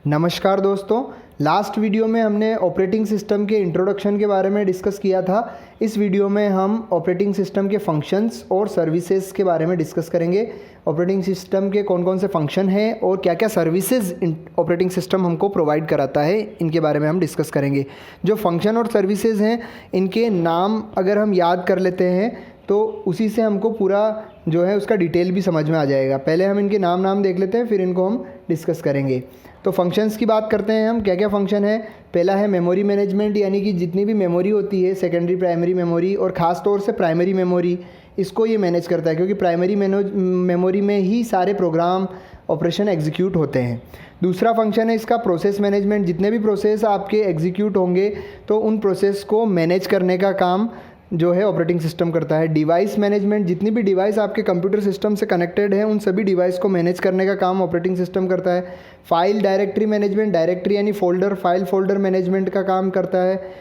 नमस्कार दोस्तों, last video में हमने ऑपरेटिंग सिस्टम के इंट्रोडक्शन के बारे में डिस्कस किया था। इस वीडियो में हम ऑपरेटिंग सिस्टम के फंक्शंस और सर्विसेज के बारे में डिस्कस करेंगे। ऑपरेटिंग सिस्टम के कौन कौन से फंक्शन हैं और क्या क्या सर्विसेज ऑपरेटिंग सिस्टम हमको प्रोवाइड कराता है, इनके बारे में हम डिस्कस करेंगे। जो फंक्शन और सर्विसेज हैं, इनके नाम अगर हम याद कर लेते हैं तो उसी से हमको पूरा जो है उसका डिटेल भी समझ में आ जाएगा। पहले हम इनके नाम देख लेते हैं, फिर इनको हम डिस्कस करेंगे। तो फंक्शंस की बात करते हैं हम, क्या क्या फंक्शन है। पहला है मेमोरी मैनेजमेंट, यानी कि जितनी भी मेमोरी होती है, सेकेंडरी प्राइमरी मेमोरी और ख़ास तौर से प्राइमरी मेमोरी, इसको ये मैनेज करता है, क्योंकि प्राइमरी मेमोरी में ही सारे प्रोग्राम ऑपरेशन एग्जीक्यूट होते हैं। दूसरा फंक्शन है इसका प्रोसेस मैनेजमेंट। जितने भी प्रोसेस आपके एग्जीक्यूट होंगे तो उन प्रोसेस को मैनेज करने का काम जो है ऑपरेटिंग सिस्टम करता है। डिवाइस मैनेजमेंट, जितनी भी डिवाइस आपके कंप्यूटर सिस्टम से कनेक्टेड है, उन सभी डिवाइस को मैनेज करने का काम ऑपरेटिंग सिस्टम करता है। फाइल डायरेक्टरी मैनेजमेंट, डायरेक्टरी यानी फोल्डर, फाइल फोल्डर मैनेजमेंट का काम करता है।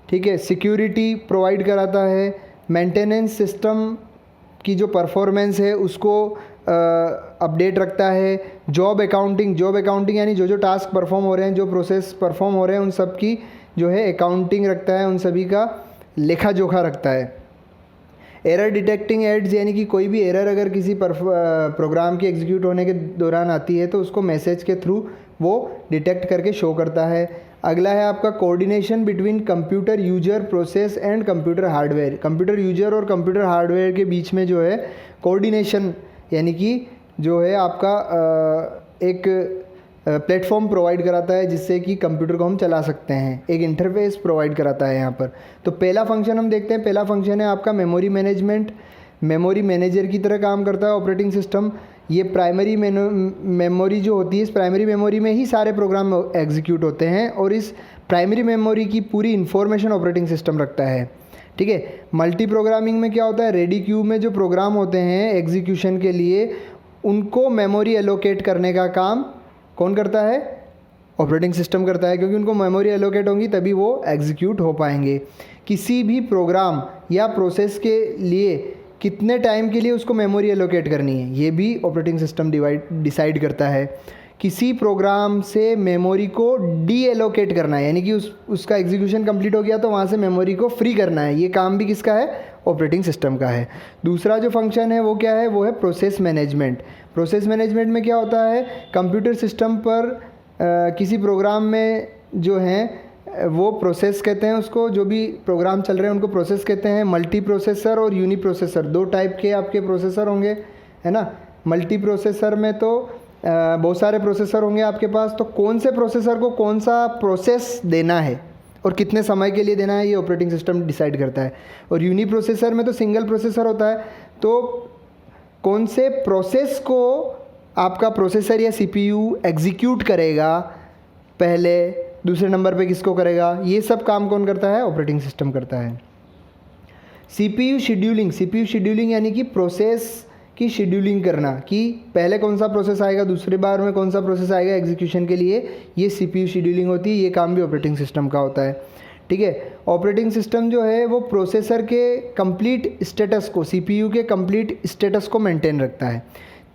ठीक है, सिक्योरिटी प्रोवाइड कराता है। मेंटेनेंस सिस्टम की जो परफॉर्मेंस है उसको अपडेट रखता है। जॉब अकाउंटिंग यानी जो टास्क परफॉर्म हो रहे हैं, जो प्रोसेस परफॉर्म हो रहे हैं, उन सब की जो है अकाउंटिंग रखता है, उन सभी का लेखा जोखा रखता है। एरर डिटेक्टिंग एड्स, यानी कि कोई भी एरर अगर किसी प्रोग्राम के एग्जीक्यूट होने के दौरान आती है तो उसको मैसेज के थ्रू वो डिटेक्ट करके शो करता है। अगला है आपका coordination between computer user process and computer hardware. Computer user और कंप्यूटर हार्डवेयर के बीच में जो है कोऑर्डिनेशन, यानी कि जो है आपका एक प्लेटफॉर्म प्रोवाइड कराता है जिससे कि कंप्यूटर को हम चला सकते हैं। एक इंटरफेस प्रोवाइड कराता है यहाँ पर। तो पहला फंक्शन हम देखते हैं। पहला फंक्शन है आपका मेमोरी मैनेजमेंट। मेमोरी मैनेजर की तरह काम करता है ऑपरेटिंग सिस्टम। ये प्राइमरी मेमोरी जो होती है, इस प्राइमरी मेमोरी में ही सारे प्रोग्राम एग्जीक्यूट होते हैं और इस प्राइमरी मेमोरी की पूरी इन्फॉर्मेशन ऑपरेटिंग सिस्टम रखता है। ठीक है, मल्टी प्रोग्रामिंग में क्या होता है, रेडी क्यू में जो प्रोग्राम होते हैं एग्जीक्यूशन के लिए, उनको मेमोरी एलोकेट करने का काम कौन करता है? ऑपरेटिंग सिस्टम करता है, क्योंकि उनको मेमोरी एलोकेट होंगी तभी वो एग्जीक्यूट हो पाएंगे। किसी भी प्रोग्राम या प्रोसेस के लिए कितने टाइम के लिए उसको मेमोरी एलोकेट करनी है, ये भी ऑपरेटिंग सिस्टम डिसाइड करता है। किसी प्रोग्राम से मेमोरी को डी एलोकेट करना है, यानी कि उसका एग्जीक्यूशन कंप्लीट हो गया तो वहाँ से मेमोरी को फ्री करना है, ये काम भी किसका है? ऑपरेटिंग सिस्टम का है। दूसरा जो फंक्शन है वो क्या है? वो है प्रोसेस मैनेजमेंट। प्रोसेस मैनेजमेंट में क्या होता है, कंप्यूटर सिस्टम पर किसी प्रोग्राम में जो हैं वो प्रोसेस कहते हैं उसको, जो भी प्रोग्राम चल रहे हैं उनको प्रोसेस कहते हैं। मल्टी प्रोसेसर और यूनी प्रोसेसर, दो टाइप के आपके प्रोसेसर होंगे, है ना। मल्टी प्रोसेसर में तो बहुत सारे प्रोसेसर होंगे आपके पास, तो कौन से प्रोसेसर को कौन सा प्रोसेस देना है और कितने समय के लिए देना है, ये ऑपरेटिंग सिस्टम डिसाइड करता है। और यूनी प्रोसेसर में तो सिंगल प्रोसेसर होता है, तो कौन से प्रोसेस को आपका प्रोसेसर या सीपीयू एग्जीक्यूट करेगा पहले, दूसरे नंबर पे किसको करेगा, ये सब काम कौन करता है? ऑपरेटिंग सिस्टम करता है। सीपीयू शेड्यूलिंग यानी कि प्रोसेस की शेड्यूलिंग करना, कि पहले कौन सा प्रोसेस आएगा, दूसरी बार में कौन सा प्रोसेस आएगा एग्जीक्यूशन के लिए, ये सीपीयू शेड्यूलिंग होती है। ये काम भी ऑपरेटिंग सिस्टम का होता है। ठीक है, ऑपरेटिंग सिस्टम जो है वो प्रोसेसर के कंप्लीट स्टेटस को, सीपीयू के कंप्लीट स्टेटस को मेंटेन रखता है।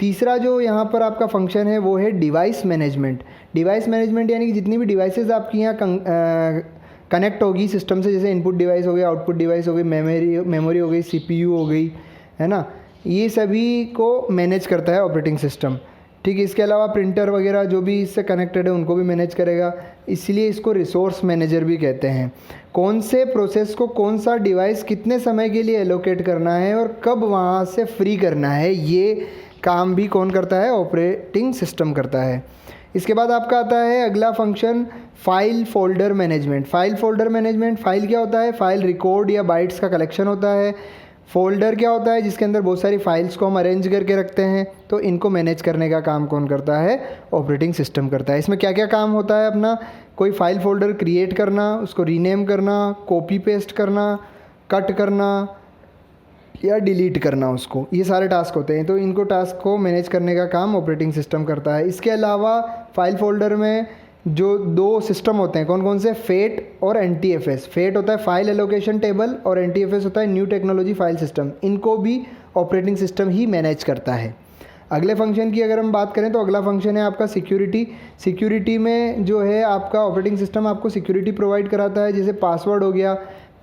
तीसरा जो यहाँ पर आपका फंक्शन है वो है डिवाइस मैनेजमेंट। डिवाइस मैनेजमेंट यानी कि जितनी भी डिवाइसेस आपकी यहाँ कनेक्ट होगी सिस्टम से, जैसे इनपुट डिवाइस हो गया, आउटपुट डिवाइस हो गई, मेमोरी हो गई, सीपीयू हो गई, है ना, ये सभी को मैनेज करता है ऑपरेटिंग सिस्टम। ठीक है, इसके अलावा प्रिंटर वगैरह जो भी इससे कनेक्टेड है उनको भी मैनेज करेगा, इसलिए इसको रिसोर्स मैनेजर भी कहते हैं। कौन से प्रोसेस को कौन सा डिवाइस कितने समय के लिए एलोकेट करना है और कब वहाँ से फ्री करना है, ये काम भी कौन करता है? ऑपरेटिंग सिस्टम करता है। इसके बाद आपका आता है अगला function file folder management. File क्या होता है? फाइल रिकॉर्ड या बाइट्स का कलेक्शन होता है। फोल्डर क्या होता है? जिसके अंदर बहुत सारी फाइल्स को हम अरेंज करके रखते हैं, तो इनको मैनेज करने का काम कौन करता है? ऑपरेटिंग सिस्टम करता है। इसमें क्या क्या काम होता है अपना? कोई फाइल फोल्डर क्रिएट करना, उसको रीनेम करना, कॉपी पेस्ट करना, कट करना या डिलीट करना उसको, ये सारे टास्क होते हैं। तो इनको टास्क को मैनेज करने का काम ऑपरेटिंग सिस्टम करता है। इसके अलावा फाइल फोल्डर में जो दो सिस्टम होते हैं, कौन कौन से? फेट और एनटीएफएस। फेट होता है फाइल एलोकेशन टेबल और एनटीएफएस होता है न्यू टेक्नोलॉजी फाइल सिस्टम। इनको भी ऑपरेटिंग सिस्टम ही मैनेज करता है। अगले फंक्शन की अगर हम बात करें तो अगला फंक्शन है आपका सिक्योरिटी। सिक्योरिटी में जो है आपका ऑपरेटिंग सिस्टम आपको सिक्योरिटी प्रोवाइड कराता है, जैसे पासवर्ड हो गया,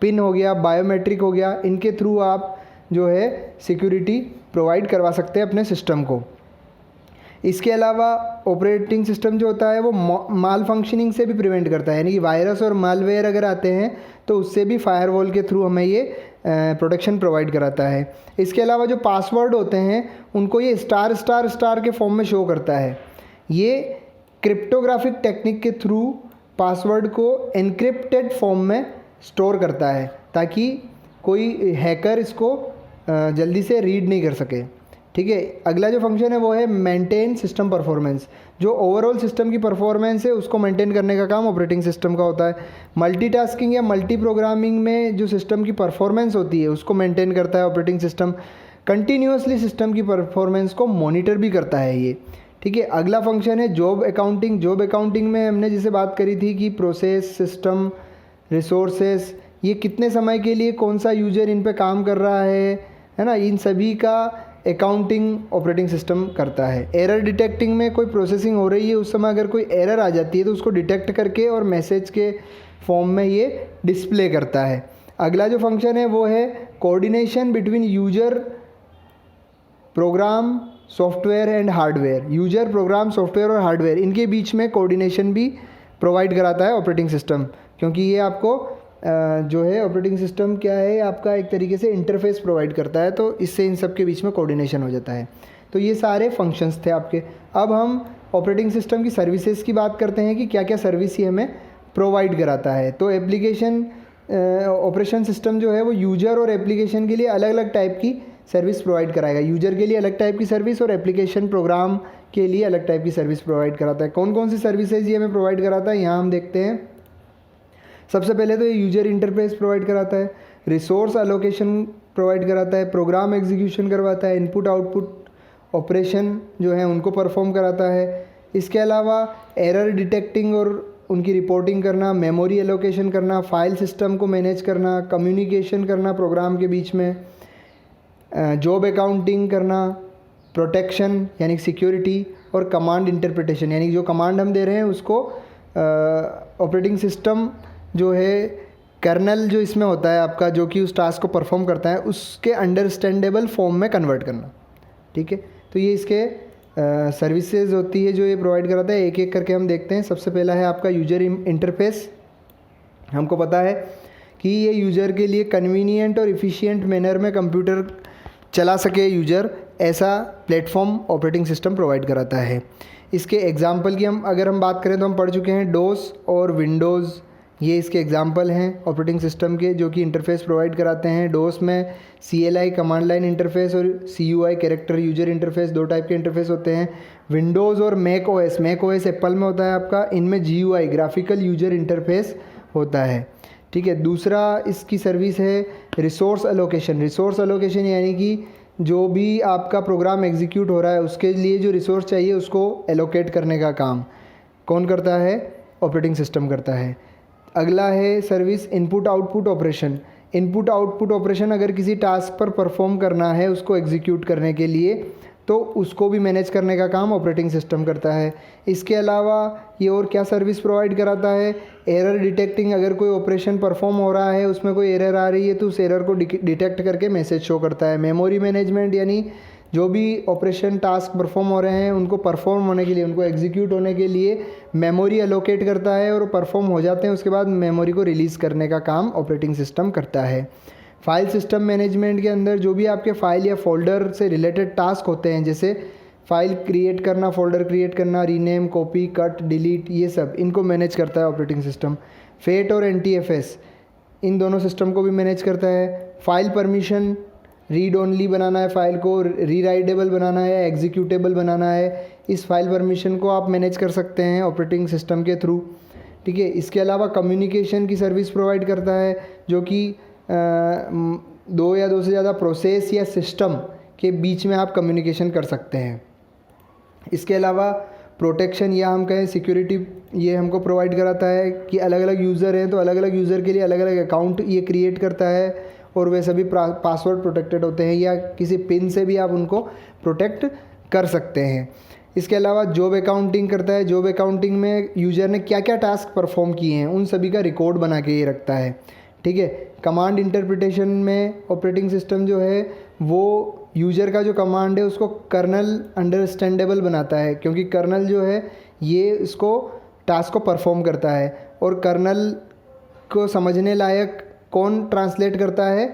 पिन हो गया, बायोमेट्रिक हो गया, इनके थ्रू आप जो है सिक्योरिटी प्रोवाइड करवा सकते हैं अपने सिस्टम को। इसके अलावा ऑपरेटिंग सिस्टम जो होता है वो माल फंक्शनिंग से भी प्रिवेंट करता है, यानी कि वायरस और मालवेयर अगर आते हैं तो उससे भी फायरवॉल के थ्रू हमें ये प्रोटेक्शन प्रोवाइड कराता है। इसके अलावा जो पासवर्ड होते हैं उनको ये स्टार स्टार स्टार के फॉर्म में शो करता है। ये क्रिप्टोग्राफिक टेक्निक के थ्रू पासवर्ड को एन्क्रिप्टेड फॉर्म में स्टोर करता है ताकि कोई हैकर इसको जल्दी से रीड नहीं कर सके। ठीक है, अगला जो फंक्शन है वो है मेंटेन सिस्टम परफॉर्मेंस। जो ओवरऑल सिस्टम की परफॉर्मेंस है उसको मेंटेन करने का काम ऑपरेटिंग सिस्टम का होता है। मल्टीटास्किंग या मल्टी प्रोग्रामिंग में जो सिस्टम की परफॉर्मेंस होती है उसको मेंटेन करता है ऑपरेटिंग सिस्टम। कंटिन्यूसली सिस्टम की परफॉर्मेंस को मॉनिटर भी करता है ये। ठीक है, अगला फंक्शन है जॉब अकाउंटिंग। जॉब अकाउंटिंग में हमने जैसे बात करी थी कि प्रोसेस, सिस्टम, रिसोर्सेस, ये कितने समय के लिए कौन सा यूजर इन पे काम कर रहा है ना, इन सभी का अकाउंटिंग ऑपरेटिंग सिस्टम करता है। एरर डिटेक्टिंग में कोई प्रोसेसिंग हो रही है उस समय अगर कोई एरर आ जाती है तो उसको डिटेक्ट करके और मैसेज के फॉर्म में ये डिस्प्ले करता है। अगला जो फंक्शन है वो है coordination between user, program, software and hardware. User, program, software और हार्डवेयर, इनके बीच में कोऑर्डिनेशन भी प्रोवाइड कराता है ऑपरेटिंग सिस्टम, क्योंकि ये आपको जो है ऑपरेटिंग सिस्टम क्या है आपका एक तरीके से इंटरफेस प्रोवाइड करता है, तो इससे इन सब के बीच में कोऑर्डिनेशन हो जाता है। तो ये सारे फंक्शंस थे आपके। अब हम ऑपरेटिंग सिस्टम की सर्विसेज की बात करते हैं कि क्या क्या सर्विस ये हमें प्रोवाइड कराता है। तो एप्लीकेशन ऑपरेशन सिस्टम जो है वो यूजर और एप्लीकेशन के लिए अलग अलग टाइप की सर्विस प्रोवाइड कराएगा। यूजर के लिए अलग टाइप की सर्विस और एप्लीकेशन प्रोग्राम के लिए अलग टाइप की सर्विस प्रोवाइड कराता है। कौन कौन सी सर्विसेज ये हमें प्रोवाइड कराता है यहाँ हम देखते हैं। सबसे पहले तो ये यूजर इंटरफेस प्रोवाइड कराता है, रिसोर्स एलोकेशन प्रोवाइड कराता है, प्रोग्राम एग्जीक्यूशन करवाता है, इनपुट आउटपुट ऑपरेशन जो है उनको परफॉर्म कराता है। इसके अलावा एरर डिटेक्टिंग और उनकी रिपोर्टिंग करना, मेमोरी एलोकेशन करना, फाइल सिस्टम को मैनेज करना, कम्युनिकेशन करना प्रोग्राम के बीच में, जॉब अकाउंटिंग करना, प्रोटेक्शन यानी सिक्योरिटी, और कमांड इंटरप्रिटेशन यानी जो कमांड हम दे रहे हैं उसको ऑपरेटिंग सिस्टम जो है कर्नल जो इसमें होता है आपका जो कि उस टास्क को परफॉर्म करता है उसके अंडरस्टैंडेबल फॉर्म में कन्वर्ट करना। ठीक है, तो ये इसके सर्विसेज होती है जो ये प्रोवाइड कराता है। एक एक करके हम देखते हैं। सबसे पहला है आपका यूजर इंटरफेस। हमको पता है कि ये यूज़र के लिए कन्वीनियंट और इफ़िशियंट मैनर में कंप्यूटर चला सके यूज़र, ऐसा प्लेटफॉर्म ऑपरेटिंग सिस्टम प्रोवाइड कराता है। इसके एग्जाम्पल की अगर हम बात करें तो हम पढ़ चुके हैं डोस और विंडोज़, ये इसके एग्जाम्पल हैं ऑपरेटिंग सिस्टम के जो कि इंटरफेस प्रोवाइड कराते हैं। डोस में CLI कमांड लाइन इंटरफेस और CUI कैरेक्टर यूजर इंटरफेस, दो टाइप के इंटरफेस होते हैं। विंडोज़ और मैक OS एप्पल में होता है आपका, इनमें GUI ग्राफिकल यूजर इंटरफेस होता है। ठीक है, दूसरा इसकी सर्विस है रिसोर्स एलोकेशन। रिसोर्स एलोकेशन यानी कि जो भी आपका प्रोग्राम एग्जीक्यूट हो रहा है उसके लिए जो रिसोर्स चाहिए उसको एलोकेट करने का काम कौन करता है? ऑपरेटिंग सिस्टम करता है। अगला है service input output operation. Input output operation अगर किसी टास्क पर परफॉर्म करना है उसको एग्जीक्यूट करने के लिए तो उसको भी मैनेज करने का काम ऑपरेटिंग सिस्टम करता है। इसके अलावा ये और क्या सर्विस प्रोवाइड कराता है? Error detecting. अगर कोई ऑपरेशन परफॉर्म हो रहा है उसमें कोई एरर आ रही है तो उस एरर को डिटेक्ट करके मैसेज शो करता है। मेमोरी मैनेजमेंट यानी जो भी ऑपरेशन टास्क परफॉर्म हो रहे हैं उनको परफॉर्म होने के लिए, उनको एग्जीक्यूट होने के लिए मेमोरी एलोकेट करता है और परफॉर्म हो जाते हैं उसके बाद मेमोरी को रिलीज़ करने का काम ऑपरेटिंग सिस्टम करता है। फाइल सिस्टम मैनेजमेंट के अंदर जो भी आपके फाइल या फोल्डर से रिलेटेड टास्क होते हैं, जैसे फाइल क्रिएट करना, फोल्डर क्रिएट करना, रीनेम, कॉपी, कट, डिलीट, ये सब इनको मैनेज करता है ऑपरेटिंग सिस्टम। फेट और NTFS इन दोनों सिस्टम को भी मैनेज करता है। फाइल परमिशन, रीड ओनली बनाना है फाइल को, रीराइडेबल बनाना है, एग्जीक्यूटेबल बनाना है, इस फाइल परमिशन को आप मैनेज कर सकते हैं ऑपरेटिंग सिस्टम के थ्रू। ठीक है, इसके अलावा कम्युनिकेशन की सर्विस प्रोवाइड करता है जो कि दो या दो से ज़्यादा प्रोसेस या सिस्टम के बीच में आप कम्युनिकेशन कर सकते हैं। इसके अलावा प्रोटेक्शन या हम कहें सिक्योरिटी ये हमको प्रोवाइड कराता है कि अलग अलग यूज़र हैं तो अलग अलग यूज़र के लिए अलग अलग अकाउंट ये क्रिएट करता है और वे सभी पासवर्ड प्रोटेक्टेड होते हैं या किसी पिन से भी आप उनको प्रोटेक्ट कर सकते हैं। इसके अलावा जॉब अकाउंटिंग करता है। जॉब अकाउंटिंग में यूज़र ने क्या क्या टास्क परफॉर्म किए हैं उन सभी का रिकॉर्ड बना के ये रखता है, ठीक है। कमांड इंटरप्रिटेशन में ऑपरेटिंग सिस्टम जो है वो यूज़र का जो कमांड है उसको कर्नल अंडरस्टैंडेबल बनाता है, क्योंकि कर्नल जो है ये इसको टास्क को परफॉर्म करता है। और कर्नल को समझने लायक कौन ट्रांसलेट करता है,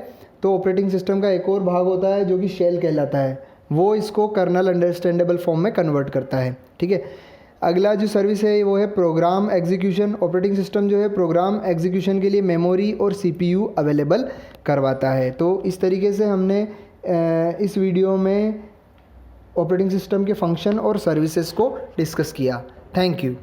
तो ऑपरेटिंग सिस्टम का एक और भाग होता है जो कि शेल कहलाता है, वो इसको कर्नल अंडरस्टैंडेबल फॉर्म में कन्वर्ट करता है, ठीक है। अगला जो सर्विस है वो है प्रोग्राम एग्जीक्यूशन। ऑपरेटिंग सिस्टम जो है प्रोग्राम एग्जीक्यूशन के लिए मेमोरी और सीपीयू अवेलेबल करवाता है। तो इस तरीके से हमने इस वीडियो में ऑपरेटिंग सिस्टम के फंक्शन और सर्विसेज को डिस्कस किया। Thank you.